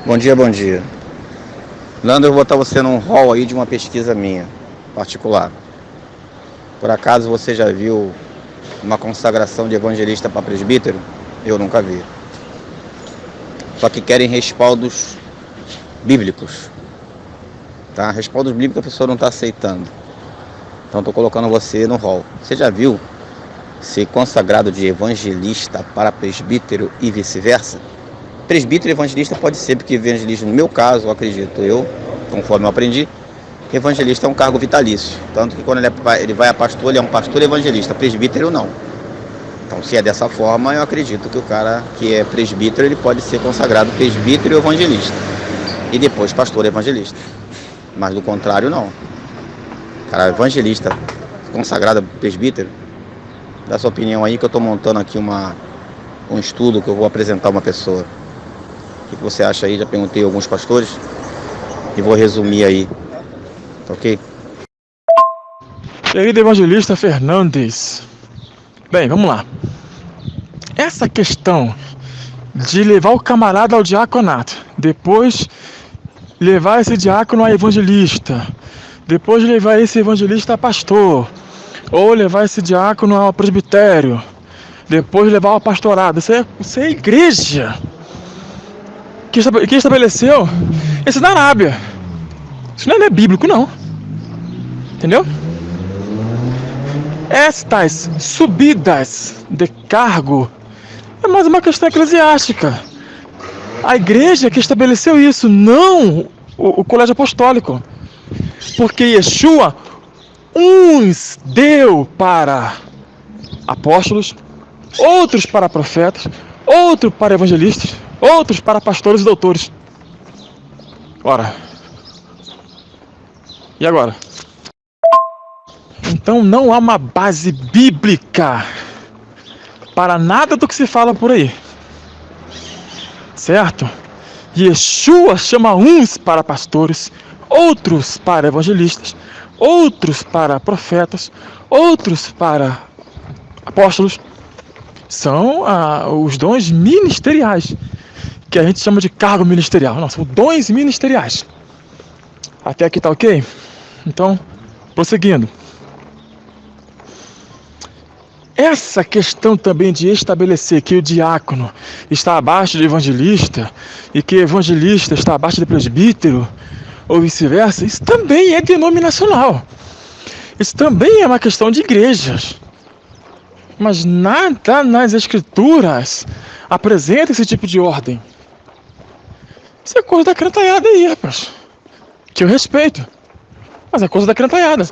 Bom dia, bom dia. Leandro, eu vou botar você num rol aí de uma pesquisa minha, particular. Por acaso você já viu uma consagração de evangelista para presbítero? Eu nunca vi. Só que querem respaldos bíblicos. Tá? Respaldos bíblicos a pessoa não está aceitando. Então estou colocando você no rol. Você já viu ser consagrado de evangelista para presbítero e vice-versa? Presbítero e evangelista pode ser, porque evangelista, no meu caso, acredito eu, conforme eu aprendi, evangelista é um cargo vitalício. Tanto que quando ele vai a pastor, ele é um pastor evangelista, presbítero não. Então, se é dessa forma, eu acredito que o cara que é presbítero, ele pode ser consagrado presbítero e evangelista. E depois pastor evangelista. Mas do contrário, não. Cara, evangelista consagrado presbítero, dá sua opinião aí que eu estou montando aqui um estudo que eu vou apresentar uma pessoa. O que você acha aí? Já perguntei a alguns pastores e vou resumir aí, tá ok? Querido evangelista Fernandes, bem, vamos lá. Essa questão de levar o camarada ao diaconato, depois levar esse diácono a evangelista, depois levar esse evangelista a pastor, ou levar esse diácono ao presbitério, depois levar ao pastorado, isso é igreja que estabeleceu isso na Arábia. Isso não é bíblico, não. Entendeu? Estas subidas de cargo é mais uma questão eclesiástica. A igreja que estabeleceu isso, não o colégio apostólico. Porque Yeshua uns deu para apóstolos, outros para profetas, outros para evangelistas, outros para pastores e doutores. Ora, e agora? Então não há uma base bíblica para nada do que se fala por aí, certo? Yeshua chama uns para pastores, outros para evangelistas, outros para profetas, outros para apóstolos. São os dons ministeriais, que a gente chama de cargo ministerial. Não, são dons ministeriais. Até aqui tá ok? Então, prosseguindo. Essa questão também de estabelecer que o diácono está abaixo de evangelista e que o evangelista está abaixo de presbítero, ou vice-versa, isso também é denominacional. Isso também é uma questão de igrejas. Mas nada nas escrituras apresenta esse tipo de ordem. Isso é coisa da crentalhada aí, rapaz. Que eu respeito. Mas é coisa da crentalhada.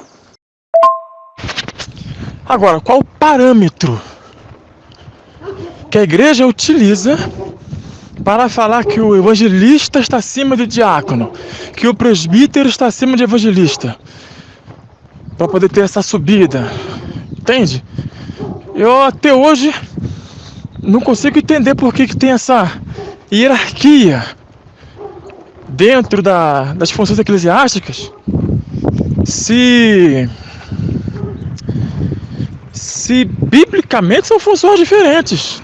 Agora, qual o parâmetro que a igreja utiliza para falar que o evangelista está acima do diácono, que o presbítero está acima de evangelista, para poder ter essa subida? Entende? Eu até hoje não consigo entender por que tem essa hierarquia dentro das funções eclesiásticas, se biblicamente são funções diferentes.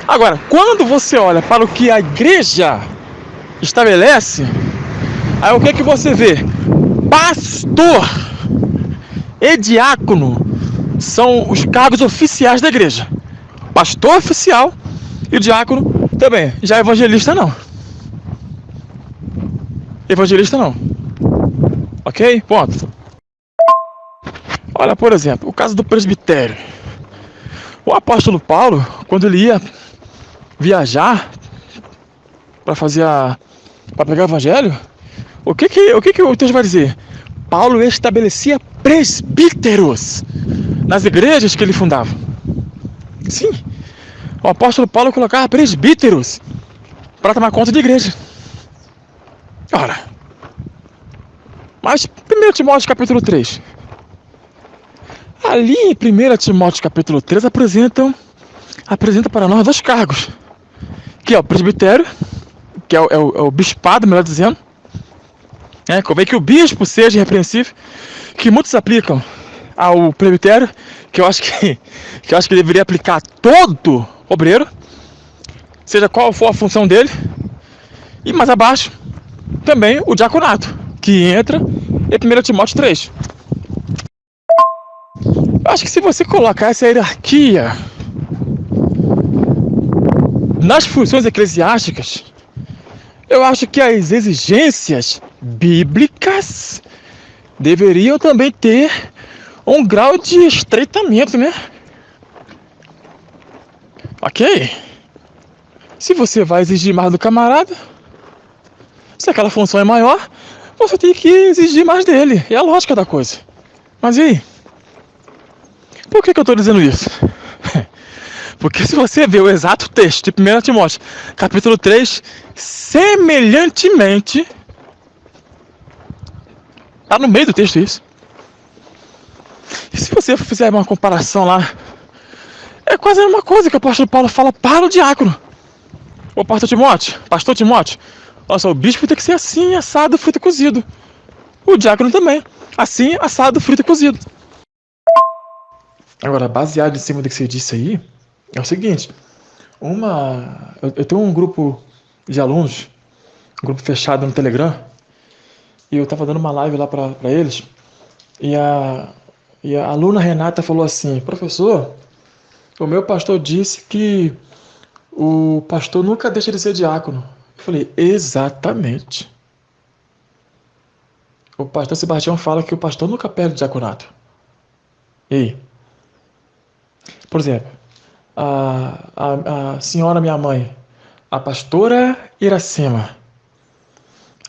Agora, quando você olha para o que a igreja estabelece, aí o que é que você vê? Pastor e diácono são os cargos oficiais da igreja. Pastor oficial e diácono também. Já evangelista não. Evangelista não. Ok? Ponto. Olha, por exemplo, o caso do presbitério. O apóstolo Paulo, quando ele ia viajar para pregar o evangelho, o que o texto vai dizer? Paulo estabelecia presbíteros nas igrejas que ele fundava. Sim, o apóstolo Paulo colocava presbíteros para tomar conta de igreja. Ora, mas 1 Timóteo capítulo 3. Ali em 1 Timóteo capítulo 3 apresenta para nós dois cargos, que é o presbitério, que é o bispado, melhor dizendo. Convém que o bispo seja irrepreensível, que muitos aplicam ao presbitério, que eu acho que deveria aplicar a todo obreiro, seja qual for a função dele, E mais abaixo, também o diaconato, que entra em 1 Timóteo 3. Eu acho que se você colocar essa hierarquia nas funções eclesiásticas, eu acho que as exigências bíblicas deveriam também ter um grau de estreitamento, né? Ok? Se você vai exigir mais do camarada, se aquela função é maior, você tem que exigir mais dele. É a lógica da coisa. Mas e aí? Por que eu estou dizendo isso? Porque se você ver o exato texto de 1 Timóteo, capítulo 3, semelhantemente, tá no meio do texto isso. E se você fizer uma comparação lá, é quase a mesma coisa que o apóstolo Paulo fala para o diácono. Ô pastor Timóteo, olha só, o bispo tem que ser assim, assado, frito e cozido. O diácono também, assim, assado, frito e cozido. Agora, baseado em cima do que você disse aí, é o seguinte, eu tenho um grupo de alunos, um grupo fechado no Telegram, e eu tava dando uma live lá para eles, e a aluna Renata falou assim: professor, o meu pastor disse que o pastor nunca deixa de ser diácono. Eu falei: exatamente. O pastor Sebastião fala que o pastor nunca perde o diaconato. E aí? Por exemplo, a senhora minha mãe, a pastora Iracema.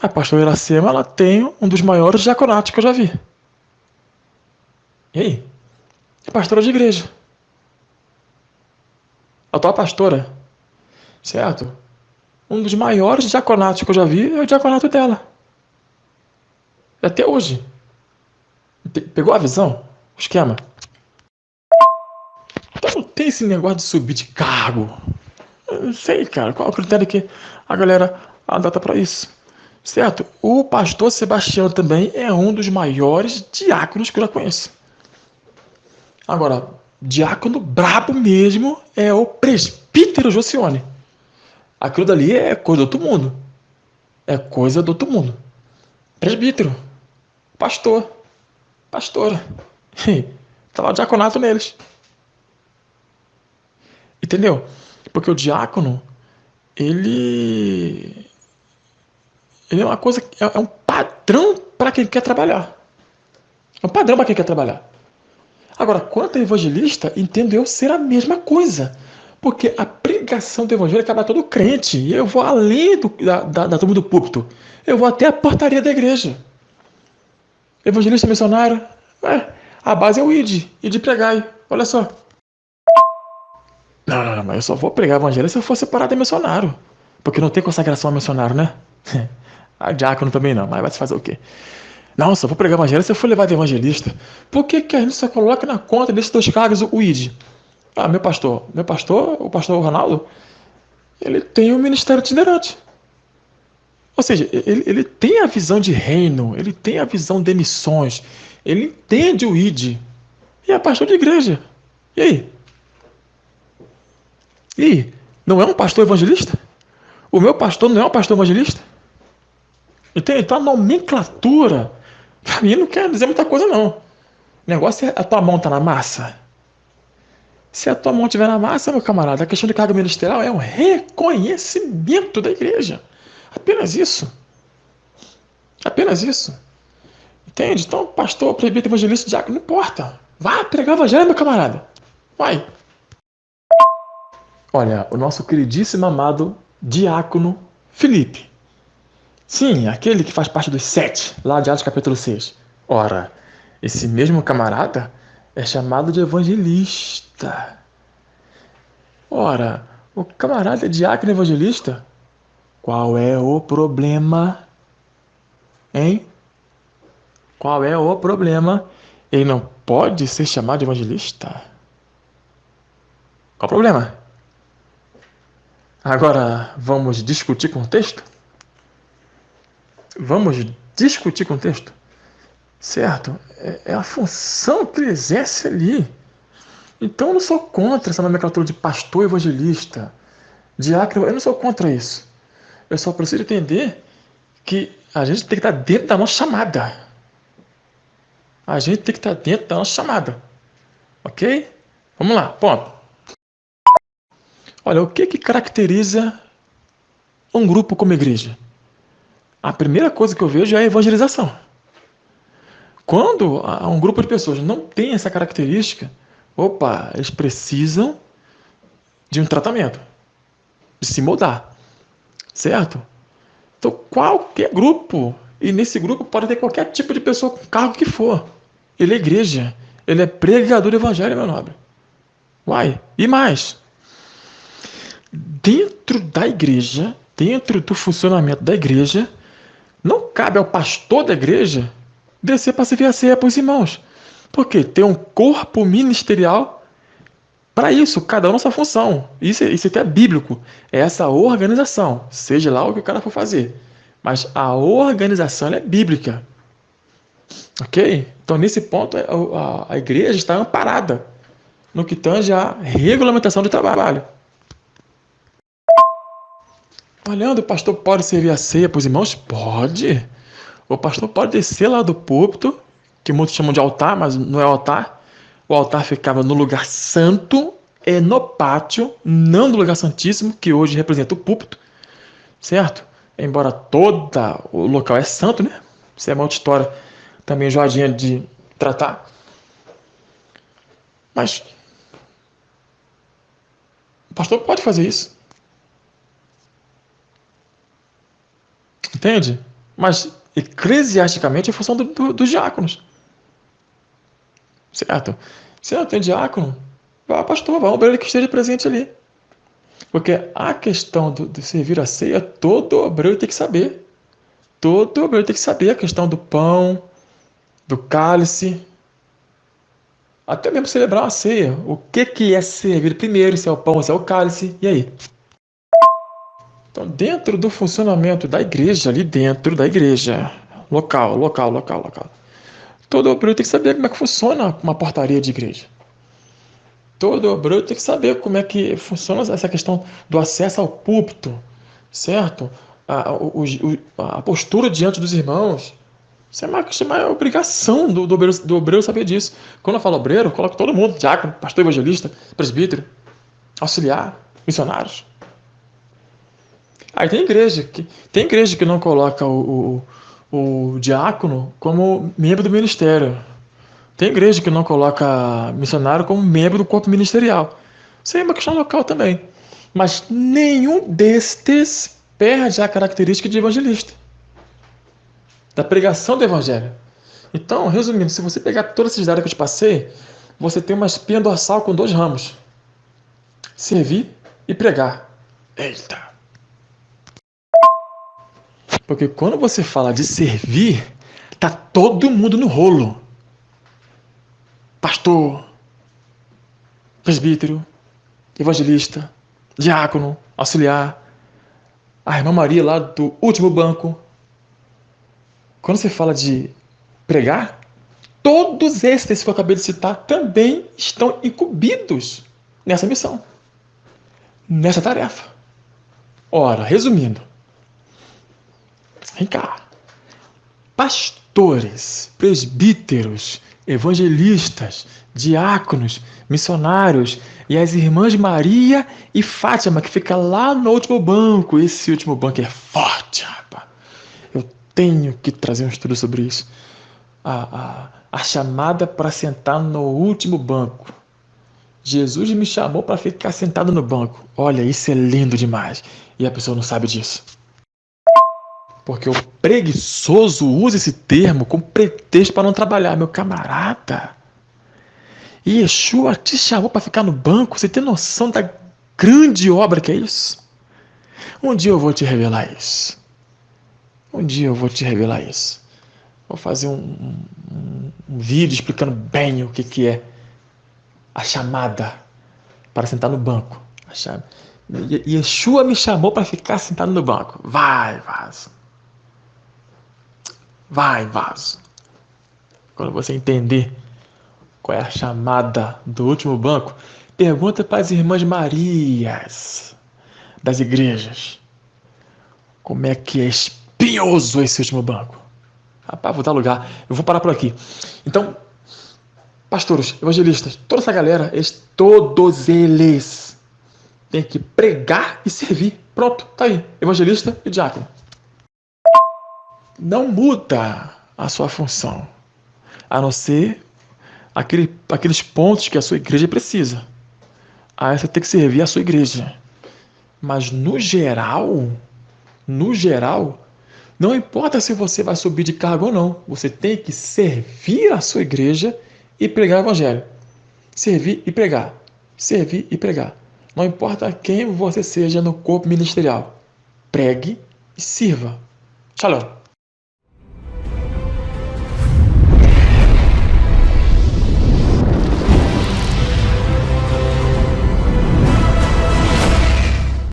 A pastora Iracema, ela tem um dos maiores diaconatos que eu já vi. E aí? É pastora de igreja. A tua pastora, certo? Um dos maiores diaconatos que eu já vi é o diaconato dela. Até hoje. Pegou a visão? O esquema? Então não tem esse negócio de subir de cargo. Eu não sei, cara, qual é o critério que a galera adota para isso. Certo? O pastor Sebastião também é um dos maiores diáconos que eu já conheço. Agora, diácono brabo mesmo é o presbítero Josione. Aquilo dali é coisa do outro mundo. É coisa do outro mundo. Presbítero, pastor, pastora. Tá lá o diaconato neles. Entendeu? Porque o diácono, ele é uma coisa, é um padrão para quem quer trabalhar. É um padrão para quem quer trabalhar. Agora, quanto ao evangelista, entendo eu ser a mesma coisa. Porque a pregação do evangelho é para todo crente. E eu vou além da turma do púlpito. Eu vou até a portaria da igreja. Evangelista missionário, a base é o id pregai. Olha só. Não, mas eu só vou pregar evangelho se eu for separado de missionário. Porque não tem consagração a missionário, né? A diácono também não, mas vai se fazer o quê? Não, só vou pregar evangelho se eu for levar de evangelista. Por que a gente só coloca na conta desses dois cargos o id? Ah, meu pastor, o pastor Ronaldo, ele tem um ministério itinerante. Ou seja, ele tem a visão de reino, ele tem a visão de missões, ele entende o id. E é pastor de igreja. E aí? E aí? Não é um pastor evangelista? O meu pastor não é um pastor evangelista? Entende? Então a nomenclatura, para mim, não quer dizer muita coisa, não. O negócio é a tua mão tá na massa. Se a tua mão estiver na massa, meu camarada, a questão de carga ministerial é um reconhecimento da igreja. Apenas isso. Apenas isso. Entende? Então, pastor, presbítero, evangelista, diácono, não importa. Vai pregar o evangelho, meu camarada. Vai. Olha, o nosso queridíssimo amado diácono Felipe. Sim, aquele que faz parte dos 7, lá de Atos capítulo 6. Ora, esse mesmo camarada é chamado de evangelista. Ora, o camarada é diácono evangelista? Qual é o problema? Hein? Qual é o problema? Ele não pode ser chamado de evangelista? Qual o problema? Agora, vamos discutir contexto? Vamos discutir contexto? Certo? É a função que ele exerce ali. Então eu não sou contra essa nomenclatura de pastor evangelista, diácono, eu não sou contra isso. Eu só preciso entender que a gente tem que estar dentro da nossa chamada. A gente tem que estar dentro da nossa chamada. Ok? Vamos lá, ponto. Olha, o que caracteriza um grupo como igreja? A primeira coisa que eu vejo é a evangelização. Quando um grupo de pessoas não tem essa característica, opa, eles precisam de um tratamento, de se moldar, certo? Então, qualquer grupo, e nesse grupo pode ter qualquer tipo de pessoa com cargo que for. Ele é igreja, ele é pregador do evangelho, meu nobre. Uai, e mais? Dentro da igreja, dentro do funcionamento da igreja, não cabe ao pastor da igreja descer para servir a ceia para os irmãos. Porque tem um corpo ministerial para isso, cada um na sua função. Isso até é bíblico. É essa organização, seja lá o que o cara for fazer. Mas a organização é bíblica. Ok? Então, nesse ponto, a igreja está amparada no que tange a regulamentação do trabalho. Olhando, o pastor pode servir a ceia para os irmãos? Pode. O pastor pode descer lá do púlpito, que muitos chamam de altar, mas não é altar. O altar ficava no lugar santo, no pátio, não no lugar santíssimo, que hoje representa o púlpito, certo? Embora todo o local é santo, né? Isso é uma outra história também enjoadinha de tratar. Mas o pastor pode fazer isso. Entende? Mas eclesiasticamente é função dos diáconos. Certo? Se não tem diácono, vá pastor, vá obreiro que esteja presente ali. Porque a questão de servir a ceia, todo obreiro tem que saber. Todo obreiro tem que saber a questão do pão, do cálice, até mesmo celebrar a ceia. O que é servir primeiro, se é o pão, se é o cálice, e aí? Então, dentro do funcionamento da igreja, ali dentro da igreja, local. Todo obreiro tem que saber como é que funciona uma portaria de igreja. Todo obreiro tem que saber como é que funciona essa questão do acesso ao púlpito, certo? A postura diante dos irmãos. Isso é uma obrigação do obreiro saber disso. Quando eu falo obreiro, eu coloco todo mundo, diácono, pastor, evangelista, presbítero, auxiliar, missionários. Aí tem igreja que não coloca o diácono como membro do ministério. Tem igreja que não coloca missionário como membro do corpo ministerial. Isso aí é uma questão local também. Mas nenhum destes perde a característica de evangelista, da pregação do evangelho. Então, resumindo, se você pegar todas essas áreas que eu te passei, você tem uma espinha dorsal com 2 ramos: servir e pregar. Eita! Porque quando você fala de servir, tá todo mundo no rolo. Pastor, presbítero, evangelista, diácono, auxiliar, a irmã Maria lá do último banco. Quando você fala de pregar, todos esses que eu acabei de citar também estão incumbidos nessa missão, nessa tarefa. Ora, resumindo, vem cá. Pastores, presbíteros, evangelistas, diáconos, missionários e as irmãs Maria e Fátima, que fica lá no último banco. Esse último banco é forte, rapaz. Eu tenho que trazer um estudo sobre isso. A chamada para sentar no último banco. Jesus me chamou para ficar sentado no banco. Olha, isso é lindo demais. E a pessoa não sabe disso. Porque o preguiçoso usa esse termo como pretexto para não trabalhar. Meu camarada, Yeshua te chamou para ficar no banco. Você tem noção da grande obra que é isso? Um dia eu vou te revelar isso. Vou fazer um vídeo explicando bem o que é a chamada para sentar no banco. Yeshua me chamou para ficar sentado no banco. Vai, vaso. Quando você entender qual é a chamada do último banco, pergunta para as irmãs Marias das igrejas. Como é que é espinhoso esse último banco. Rapaz, vou dar lugar. Eu vou parar por aqui. Então, pastores, evangelistas, toda essa galera, todos eles têm que pregar e servir. Pronto, tá aí. Evangelista e diácono. Não muda a sua função, a não ser aqueles pontos que a sua igreja precisa. Aí você tem que servir a sua igreja. Mas no geral, não importa se você vai subir de cargo ou não, você tem que servir a sua igreja e pregar o evangelho. Servir e pregar. Servir e pregar. Não importa quem você seja no corpo ministerial. Pregue e sirva. Shalom.